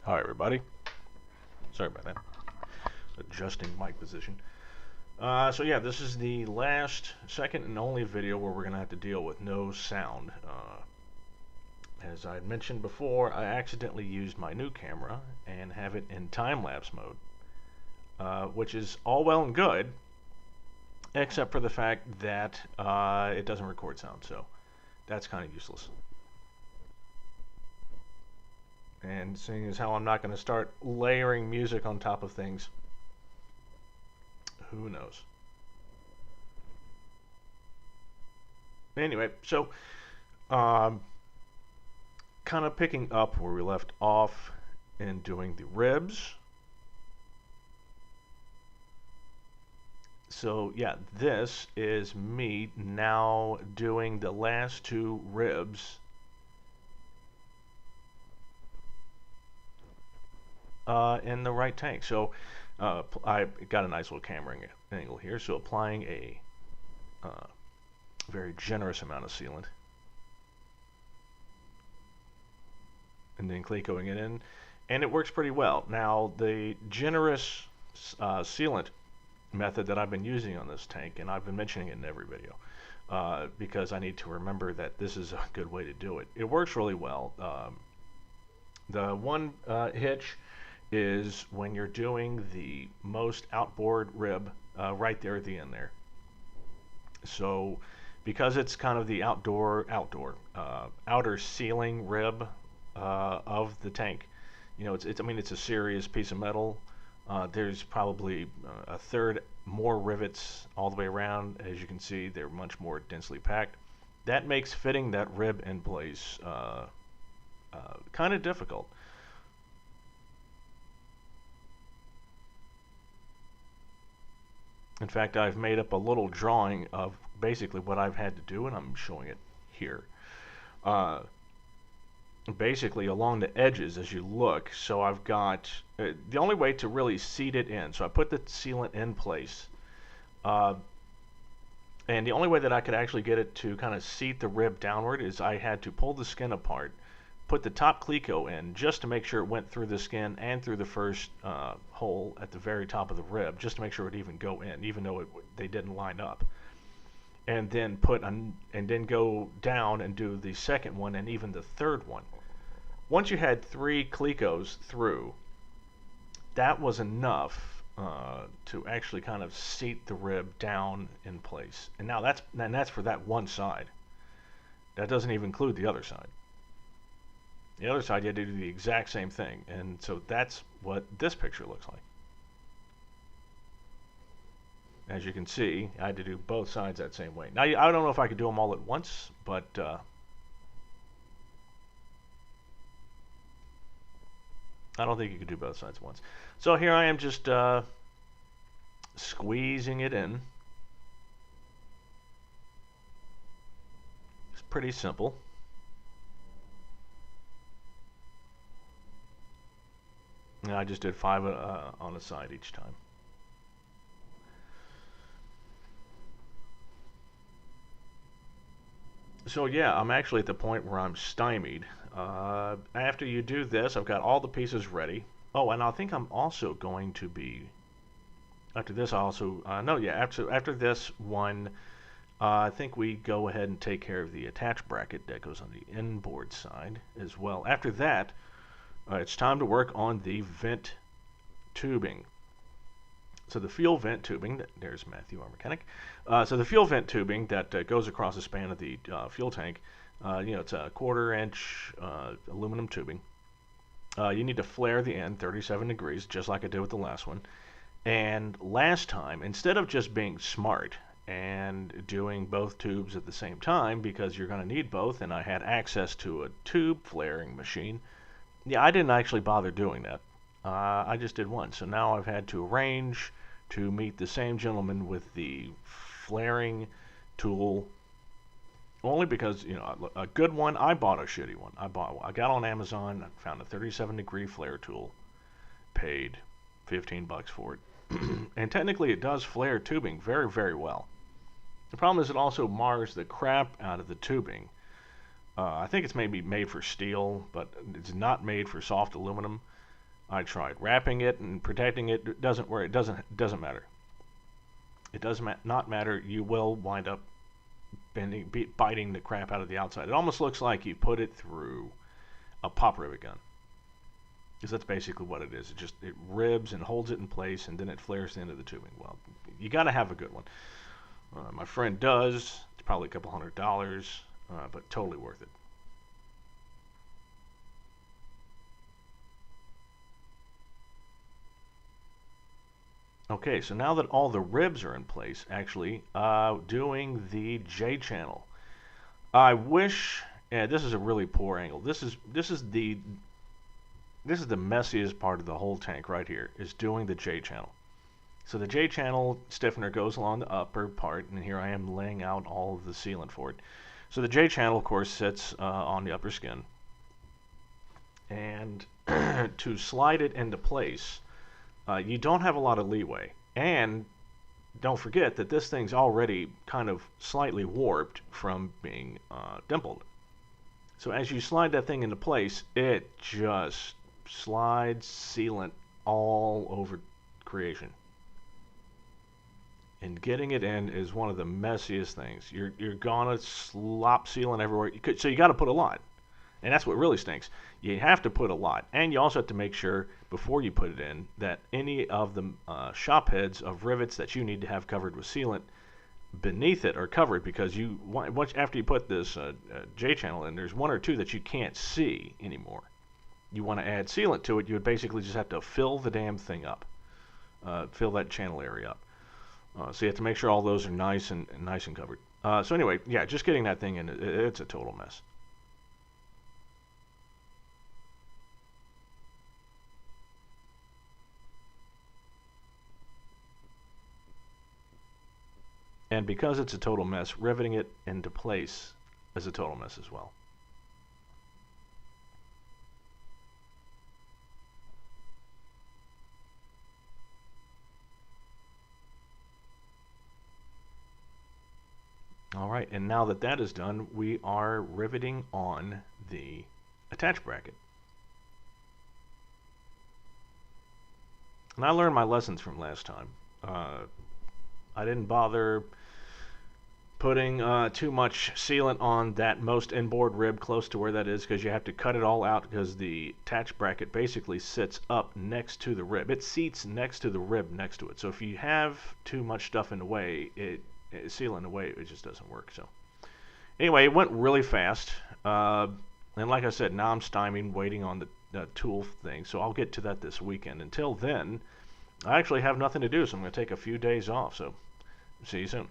Hi everybody. Sorry about that. Adjusting mic position. So yeah, this is the second and only video where we're going to have to deal with no sound. As I had mentioned before, I accidentally used my new camera and have it in time-lapse mode, which is all well and good, except for the fact that it doesn't record sound, so that's kind of useless. And seeing as how I'm not going to start layering music on top of things, who knows? Anyway, so um, kind of picking up where we left off in doing the ribs. So yeah, this is me now doing the last two ribs in the right tank. So I got a nice little camera angle here, so applying a very generous amount of sealant, and then Clecoing it in, and it works pretty well. Now the generous sealant method that I've been using on this tank, and I've been mentioning it in every video, because I need to remember that this is a good way to do it. It works really well. The one hitch is when you're doing the most outboard rib right there at the end there. So because it's kind of the outer ceiling rib of the tank, you know, I mean, it's a serious piece of metal. There's probably a third more rivets all the way around. As you can see, they're much more densely packed. That makes fitting that rib in place kind of difficult. In fact, I've made up a little drawing of basically what I've had to do, and I'm showing it here. Uh, Basically along the edges as you look, so I've got the only way to really seat it in, so I put the sealant in place, uh, and the only way that I could actually get it to kind of seat the rib downward is I had to pull the skin apart, put the top cleco in just to make sure it went through the skin and through the first hole at the very top of the rib, just to make sure it even go in, even though they didn't line up, and then and then go down and do the second one and even the third one. Once you had three clecos through, that was enough to actually kind of seat the rib down in place. And now that's for that one side. That doesn't even include the other side. The other side, you had to do the exact same thing, and so that's what this picture looks like. As you can see, I had to do both sides that same way. Now, I don't know if I could do them all at once, but I don't think you could do both sides at once. So here I am just squeezing it in. It's pretty simple. And I just did 5 on a side each time. So yeah, I'm actually at the point where I'm stymied. After you do this, I've got all the pieces ready. Oh, and I think I'm also going to be, after this I also, no, yeah, after this one, I think we go ahead and take care of the attach bracket that goes on the inboard side as well. After that, it's time to work on the vent tubing. So the fuel vent tubing, there's Matthew, our mechanic. So the fuel vent tubing that goes across the span of the fuel tank, you know, it's a 1/4-inch aluminum tubing. You need to flare the end 37 degrees, just like I did with the last one. And last time, instead of just being smart and doing both tubes at the same time, because you're going to need both, and I had access to a tube flaring machine, yeah, I didn't actually bother doing that. I just did one. So now I've had to arrange to meet the same gentleman with the flaring tool, only because, you know, a good one, I bought a shitty one. I got on Amazon, found a 37-degree flare tool, paid $15 for it. And technically it does flare tubing very, very well. The problem is it also mars the crap out of the tubing. I think it's maybe made for steel, but it's not made for soft aluminum. I tried. Wrapping it and protecting it doesn't work. It doesn't matter. It does not matter. You will wind up biting the crap out of the outside. It almost looks like you put it through a pop rivet gun, because that's basically what it is. It ribs and holds it in place, and then it flares into the tubing. Well, you got to have a good one. My friend does. It's probably a couple $100, but totally worth it. Okay, so now that all the ribs are in place, actually, doing the J channel. I wish, yeah, this is a really poor angle. This is the messiest part of the whole tank right here, is doing the J channel. So the J channel stiffener goes along the upper part, and here I am laying out all of the sealant for it. So the J channel, of course, sits on the upper skin, and to slide it into place, you don't have a lot of leeway. And don't forget that this thing's already kind of slightly warped from being dimpled. So as you slide that thing into place, it just slides sealant all over creation. And getting it in is one of the messiest things. You're gonna slop sealant everywhere. So you got to put a lot. And that's what really stinks. You have to put a lot. And you also have to make sure, before you put it in, that any of the shop heads of rivets that you need to have covered with sealant beneath it are covered, because after you put this J channel in, there's one or two that you can't see anymore. You want to add sealant to it, you would basically just have to fill the damn thing up. Fill that channel area up. So you have to make sure all those are nice and covered. So anyway, yeah, just getting that thing in, it's a total mess. And because it's a total mess, riveting it into place is a total mess as well. All right, and now that that is done, we are riveting on the attach bracket. And I learned my lessons from last time. I didn't bother putting too much sealant on that most inboard rib close to where that is, because you have to cut it all out, because the attach bracket basically sits up next to the rib. It seats next to the rib next to it. So if you have too much stuff in the way, sealant in the way, it just doesn't work. So anyway, it went really fast. And like I said, now I'm stymied waiting on the tool thing. So I'll get to that this weekend. Until then, I actually have nothing to do, so I'm going to take a few days off. So see you soon.